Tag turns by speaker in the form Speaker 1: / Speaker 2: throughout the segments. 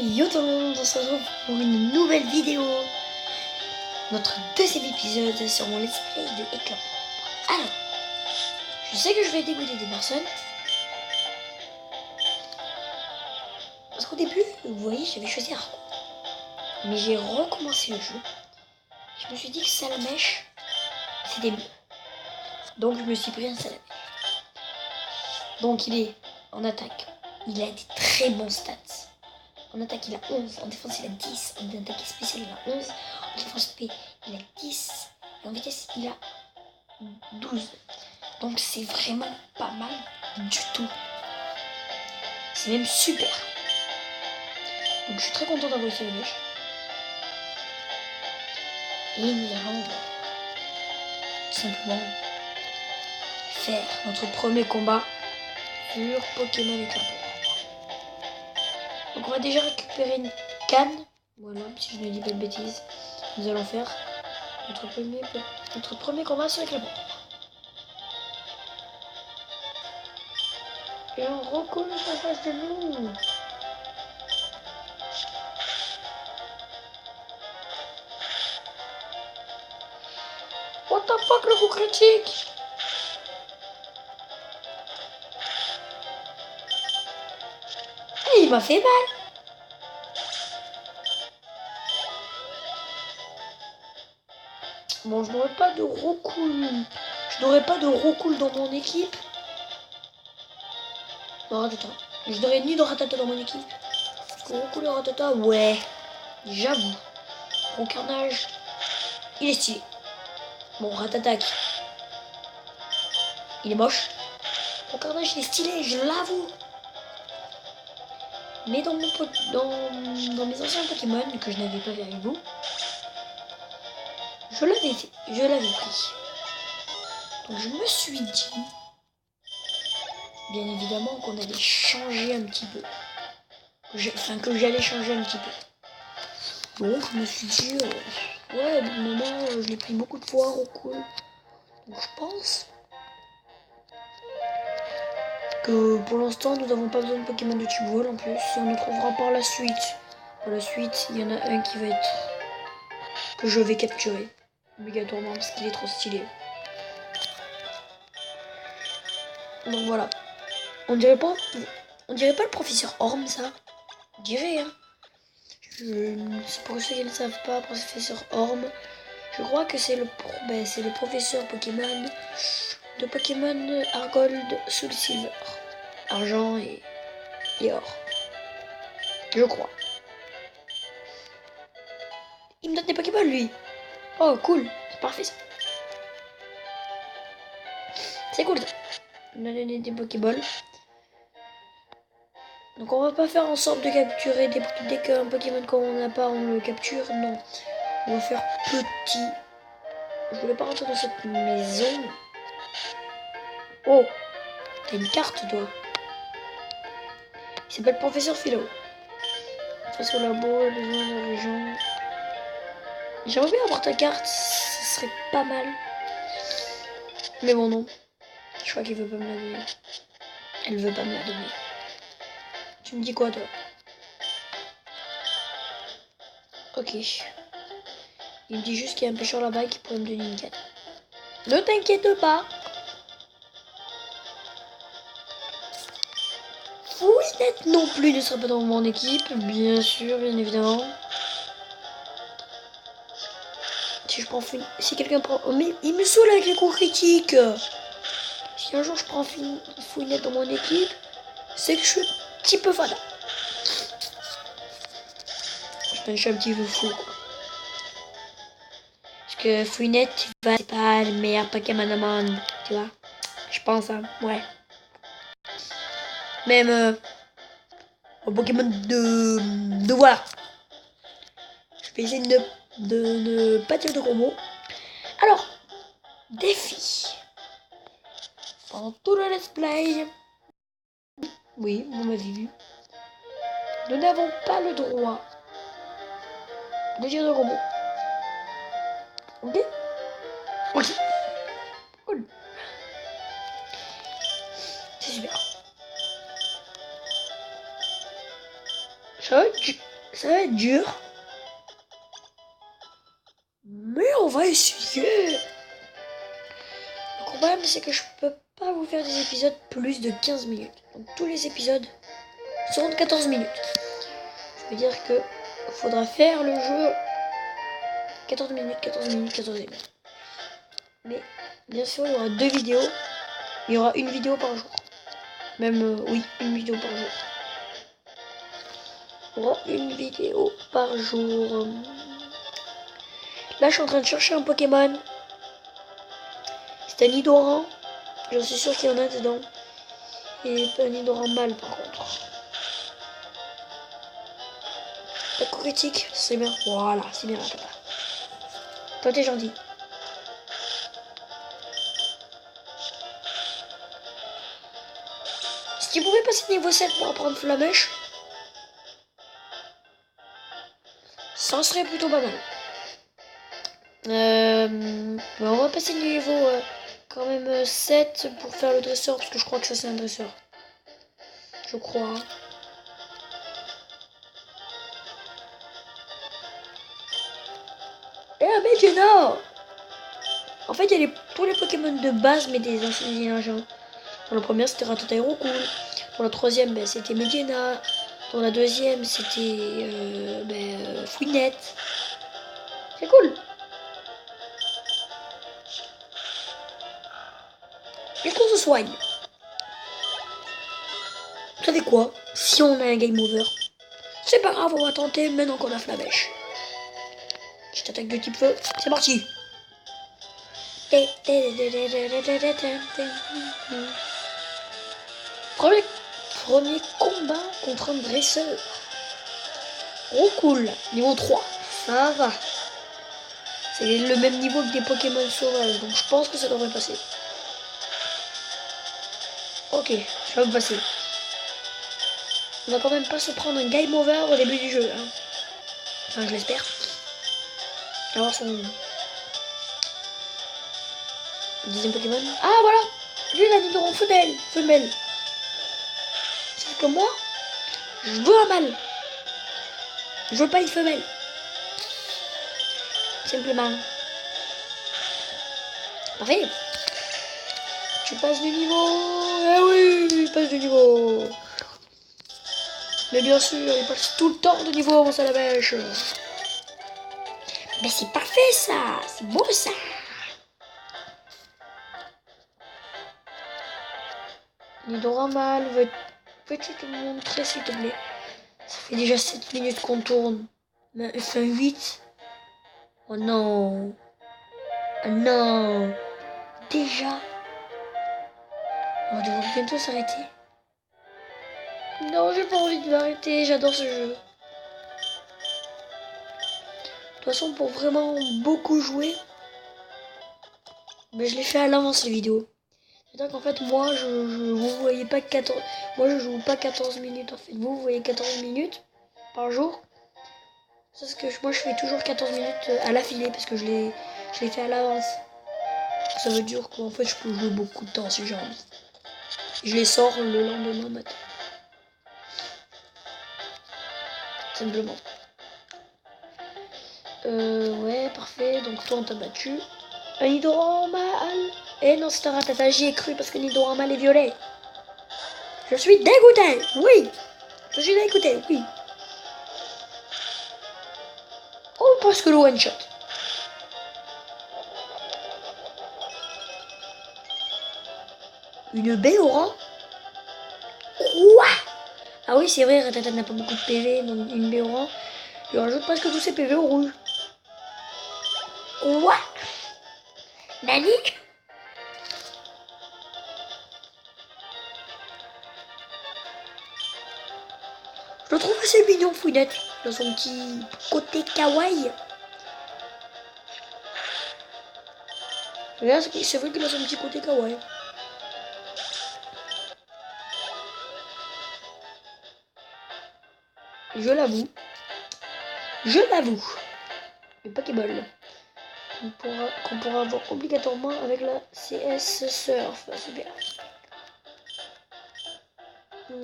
Speaker 1: Yo tout le monde, on se retrouve pour une nouvelle vidéo. Notre deuxième épisode sur mon let's play de Éclat. Alors, je sais que je vais dégoûter des personnes. Parce qu'au début, vous voyez, j'avais choisi Arco. Mais j'ai recommencé le jeu. Je me suis dit que Salamèche, c'était mieux. Donc je me suis pris un Salamèche. Donc il est en attaque. Il a des très bons stats. En attaque, il a 11. En défense, il a 10. En attaque spéciale, il a 11. En défense P, il a 10. Et en vitesse, il a 12. Donc, c'est vraiment pas mal du tout. C'est même super. Donc, je suis très content d'avoir essayé le mèche. Et nous allons simplement faire notre premier combat sur Pokémon Éclat. Donc, on va déjà récupérer une canne. Voilà, si je ne dis pas de bêtises. Nous allons faire notre premier combat sur Éclat. Et on recommence en face de nous. What the fuck, le coup critique? Il m'a fait mal. Bon, je n'aurais pas de recool. Je n'aurais pas de recool dans mon équipe. Non, Ratata. Je n'aurais ni de Ratata dans mon équipe. Recool et Ratata, ouais. J'avoue. Mon carnage, il est stylé. Bon, Ratata, il est moche. Mon carnage, il est stylé, je l'avoue. Mais dans mes anciens Pokémon que je n'avais pas vu avec vous, je l'avais pris. Donc je me suis dit, bien évidemment, qu'on allait changer un petit peu. Que j'allais changer un petit peu. Donc je me suis dit, ouais, au moment, je l'ai pris beaucoup de fois au cool. Donc je pense que pour l'instant, nous n'avons pas besoin de Pokémon de type vol en plus. Et on en trouvera par la suite. Par la suite, il y en a un qui va être que je vais capturer. Obligatoirement parce qu'il est trop stylé. Donc voilà. On dirait pas le professeur Orm, ça. On dirait, hein. C'est pour ceux qui ne savent pas, professeur Orm. Je crois que c'est le professeur Pokémon de Pokémon Argold, Soul Silver. Argent et or. Je crois. Il me donne des Pokéballs, lui. Oh, cool. C'est parfait, ça. C'est cool, ça. Il m'a donné des Pokéballs. Donc on va pas faire en sorte de capturer dès qu'un Pokémon qu'on n'a pas, on le capture. Non. On va faire petit. Je voulais pas rentrer dans cette maison. Oh. T'as une carte, toi. Il s'appelle Professeur Philo. Face au labo, besoin de la région. J'aimerais bien avoir ta carte, ce serait pas mal. Mais bon, non. Je crois qu'il veut pas me la donner. Elle veut pas me la donner. Tu me dis quoi, toi? Ok. Il me dit juste qu'il y a un pêcheur là-bas qui pourrait me donner une canne. Ne t'inquiète pas. Fouinette non plus ne serait pas dans mon équipe. Bien sûr, bien évidemment. Si je prends Fouinette... Si quelqu'un prend... Oh, mais il me saoule avec les coups critiques. Si un jour je prends Fouinette dans mon équipe, c'est que je suis un petit peu fada. Je suis un petit peu fou, quoi. Parce que Fouinette, c'est pas le meilleur Pokémon au monde, tu vois. Je pense, hein, ouais. Même au Pokémon de voilà. Je vais essayer de ne pas dire de gros mots. Alors, défi. Pendant tout le let's play, oui, vous m'avez vu, nous n'avons pas le droit de dire de gros mots. Ok? Ok. Cool. C'est super. Ça va être dur. Mais on va essayer. Le problème, c'est que je peux pas vous faire des épisodes plus de 15 minutes. Donc tous les épisodes seront de 14 minutes. Ça veut dire que faudra faire le jeu 14 minutes, 14 minutes, 14 minutes. Mais bien sûr, il y aura 2 vidéos. Il y aura une vidéo par jour. Même, oui, une vidéo par jour. Il y aura une vidéo par jour. Là, je suis en train de chercher un Pokémon. C'est un Nidoran. J'en suis sûr qu'il y en a dedans. Et pas un Nidoran mâle, par contre. La critique, c'est bien. Voilà, c'est bien, papa. Toi, t'es gentil. Si tu pouvais passer niveau 7 pour apprendre Flamèche, ça serait plutôt pas mal. On va passer niveau quand même 7 pour faire le dresseur, parce que je crois que ça c'est un dresseur. Je crois. Hein. Et un Medjana. En fait, il y a tous les Pokémon de base, mais des anciens agents. Dans la première, c'était Rattata Cool. Dans la troisième, ben, c'était Medjana. Dans la deuxième, c'était Fouinette. C'est cool. Et qu'on se soigne. Vous savez quoi? Si on a un game over, c'est pas grave, on va tenter maintenant qu'on a Flamèche. Petite attaque de type feu, c'est parti. Premier combat contre un dresseur. Oh cool, niveau 3, ça va. C'est le même niveau que des Pokémon sauvages, donc je pense que ça devrait passer. Ok, ça va me passer. On va quand même pas se prendre un game over au début du jeu. Hein. Enfin, je l'espère. Alors son deuxième Pokémon. Ah voilà, lui il a Nidoran femelle. C'est comme moi, je veux un mâle. Je veux pas une femelle. Simplement. Parfait. Tu passes du niveau. Ah oui, il passe du niveau. Mais bien sûr, il passe tout le temps de niveau, mon Salamèche. Mais c'est parfait ça. C'est beau ça. Nidoran mâle, peux-tu te montrer s'il te plaît? Ça fait déjà 7 minutes qu'on tourne. Mais enfin 8. Oh non. Oh non. Déjà. On va devoir bientôt s'arrêter. Non, j'ai pas envie de m'arrêter. J'adore ce jeu. De toute façon, pour vraiment beaucoup jouer, mais je l'ai fait à l'avance les vidéos. C'est-à-dire qu'en fait, moi, vous voyez pas 14... Moi, je joue pas 14 minutes, en fait. Vous voyez 14 minutes par jour. Parce que moi, je fais toujours 14 minutes à l'affilée, parce que je l'ai fait à l'avance. Ça veut dire qu'en fait, je peux jouer beaucoup de temps si j'ai envie. Je les sors le lendemain matin. Simplement. Ouais, parfait. Donc, toi, on t'a battu. Un Nidoran mâle. Eh non, c'est un Rattata, j'y ai cru parce que Nidoran mâle est violet. Je suis dégoûté, oui. Je suis dégoûté, oui. Oh, presque le one shot. Une Béoran. Quoi? Ah oui, c'est vrai, Rattata n'a pas beaucoup de PV, donc une Béoran. Il rajoute presque tous ses PV au rouge. Quoi? Nani? Je le trouve assez mignon, Fouinette, dans son petit côté kawaii. Regarde, c'est vrai qu'il a son petit côté kawaii. Je l'avoue. Je l'avoue. Le Pokéball. Qu'on pourra avoir obligatoirement avec la CS Surf. Super.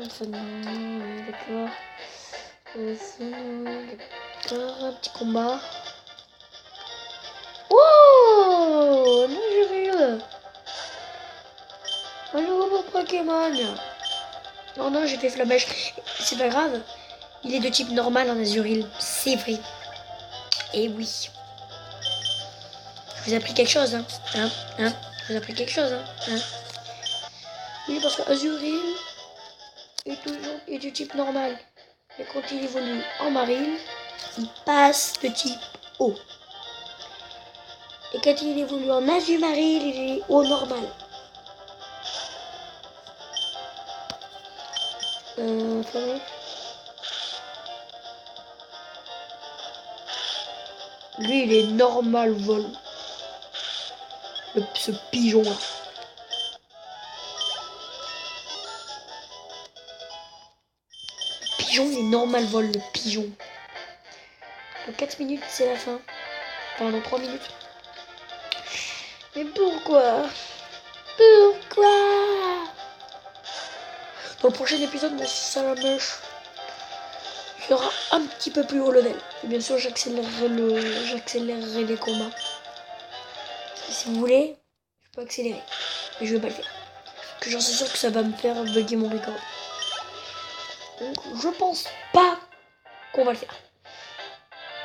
Speaker 1: Enfin, non, d'accord. D'accord, un petit combat. Oh, non, j'ai vu un nouveau Pokémon. Non, j'ai fait Flamèche. C'est pas grave. Il est de type normal en Azuril. C'est vrai. Et oui. Je vous ai appris quelque chose, hein. Je vous ai appris quelque chose, hein. Oui, parce que Azuril est du type normal. Et quand il évolue en Marine, il passe de type eau. Et quand il évolue en Azumaril, il est eau normal. Lui, il est normal vol. Ce pigeon là. Le pigeon, il est normal vol, le pigeon. Dans 4 minutes, c'est la fin. Enfin, dans 3 minutes. Mais pourquoi? Dans le prochain épisode, mon Salamèche sera un petit peu plus haut level. Et bien sûr, j'accélérerai les combats. Si vous voulez, je peux accélérer. Mais je vais pas le faire. Parce que j'en suis sûr que ça va me faire bugger mon record. Donc, je pense pas qu'on va le faire.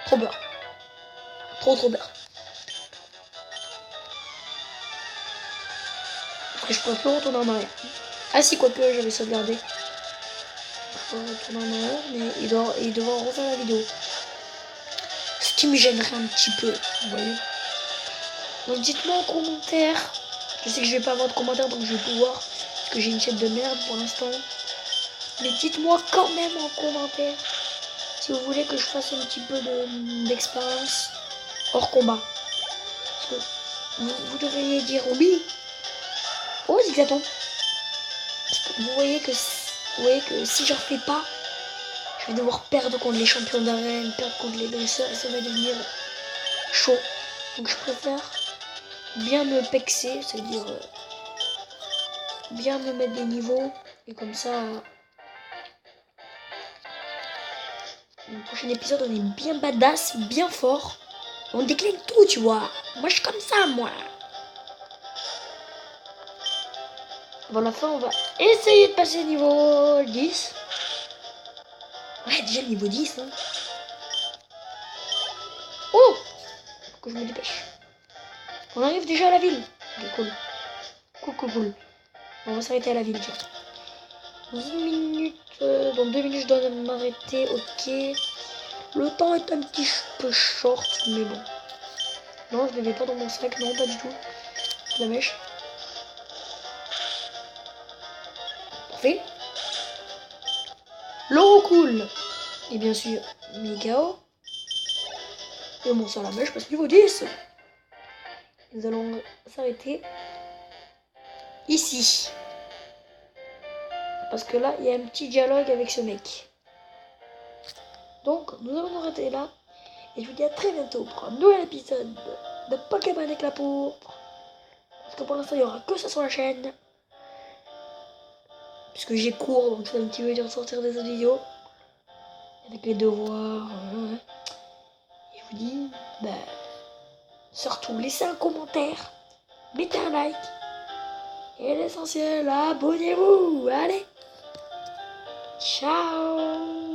Speaker 1: Trop peur. Trop peur. Après, je pourrais plus retourner en arrière. Ah si, quoique, j'avais sauvegardé. Je pourrais retourner en arrière, mais il devra refaire la vidéo. Ce qui me gênerait un petit peu, vous voyez. Donc dites-moi en commentaire. Je sais que je vais pas avoir de commentaires, donc je vais pouvoir. Parce que j'ai une chaîne de merde pour l'instant. Mais dites-moi quand même en commentaire si vous voulez que je fasse un petit peu d'expérience hors combat. Parce que vous devriez dire oui. Oh, Zigzaton. Parce que vous voyez que si j'en fais pas, je vais devoir perdre contre les champions d'arène, perdre contre les dresseurs, et ça va devenir chaud. Donc je préfère bien me pexer, c'est-à-dire bien me mettre des niveaux, et comme ça, dans le prochain épisode, on est bien badass, bien fort. On décline tout, tu vois. Moi, je suis comme ça, moi. Avant la fin, on va essayer de passer niveau 10. Ouais, déjà niveau 10, hein. Oh! Faut que je me dépêche. On arrive déjà à la ville. Ok, cool. On va s'arrêter à la ville, tiens. Dans 1 minute, dans 2 minutes, je dois m'arrêter, ok. Le temps est un petit peu short, mais bon. Non, je ne l'avais pas dans mon sac, non, pas du tout. La mèche. Parfait. L'eau cool. Et bien sûr, Mikao. Et bon, ça la mèche passe niveau 10. Nous allons s'arrêter ici. Parce que là, il y a un petit dialogue avec ce mec. Donc, nous allons nous arrêter là. Et je vous dis à très bientôt pour un nouvel épisode de Pokémon avec la pourpre. Parce que pour l'instant, il n'y aura que ça sur la chaîne. Puisque j'ai cours, donc c'est un petit peu dur de sortir des autres vidéos. Avec les devoirs. Et je vous dis, surtout, laissez un commentaire. Mettez un like. Et l'essentiel, abonnez-vous. Allez. Ciao.